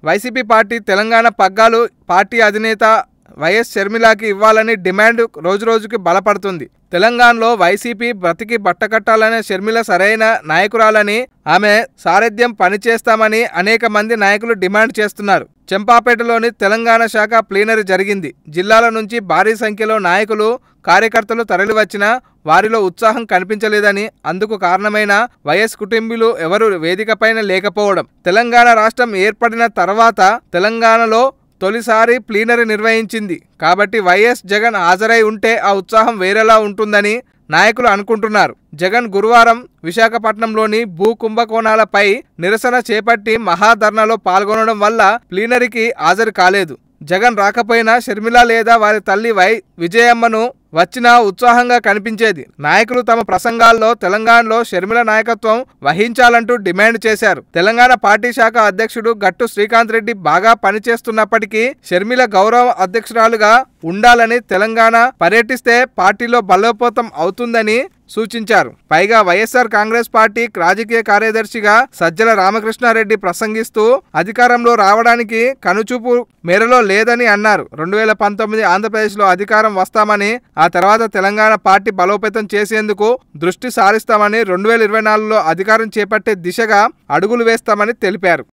YCP party Telangana పగ్గాలు party అధినేత YS షర్మిలకి ఇవ్వాలని డిమాండ్ రోజురోజుకి బలపడుతుంది. తెలంగాణలో వైసీపీ బ్రతికి బట్టకట్టాలనే షర్మిల సరైన నాయకురాలని, ఆమె సారథ్యం పనిచేస్తామని అనేక మంది నాయకులు డిమాండ్ చేస్తున్నారు. చెంపాపేటలోని తెలంగాణ శాఖ ప్లీనరీ జరిగింది. జిల్లాల నుంచి భారీ సంఖ్యలో నాయకులు, కార్యకర్తలు తరలివచ్చినా వారిలో ఉత్సాహం కనిపించలేదని, అందుకు కారణమైన వైఎస్ కుటుంబీలు ఎవరు వేదికపైన లేకపోవడం. తెలంగాణ రాష్ట్రం ఏర్పడిన తర్వాత తెలంగాణలో తొలిసారి ప్లీనరీ నిర్వహించింది కాబట్టి వైఎస్ జగన్ హాజరై ఉంటే ఆ ఉత్సాహం వేరేలా ఉంటుందని నాయకులు అనుకుంటున్నారు. జగన్ గురువారం విశాఖపట్నంలోని భూ కుంభకోణాలపై నిరసన చేపట్టి మహాధర్నాలో పాల్గొనడం వల్ల ప్లీనరీకి హాజరు కాలేదు. జగన్ రాకపోయినా షర్మిల లేదా వారి తల్లి విజయమ్మను వచ్చినా ఉత్సాహంగా కనిపించేది. నాయకులు తమ ప్రసంగాల్లో తెలంగాణలో షర్మిల నాయకత్వం వహించాలంటూ డిమాండ్ చేశారు. తెలంగాణ పార్టీ శాఖ అధ్యక్షుడు గట్టు శ్రీకాంత్ రెడ్డి బాగా పనిచేస్తున్నప్పటికీ షర్మిల గౌరవ అధ్యక్షురాలుగా ఉండాలని, తెలంగాణ పర్యటిస్తే పార్టీలో బలోపేతం అవుతుందని సూచించారు. పైగా వైఎస్ఆర్ కాంగ్రెస్ పార్టీ రాజకీయ కార్యదర్శిగా సజ్జల రామకృష్ణారెడ్డి ప్రసంగిస్తూ అధికారంలో రావడానికి కనుచూపు మేరలో లేదని అన్నారు. 2019 ఆంధ్రప్రదేశ్లో అధికారం వస్తామని, ఆ తర్వాత తెలంగాణ పార్టీ బలోపేతం చేసేందుకు దృష్టి సారిస్తామని, 2024లో అధికారం చేపట్టే దిశగా అడుగులు వేస్తామని తెలిపారు.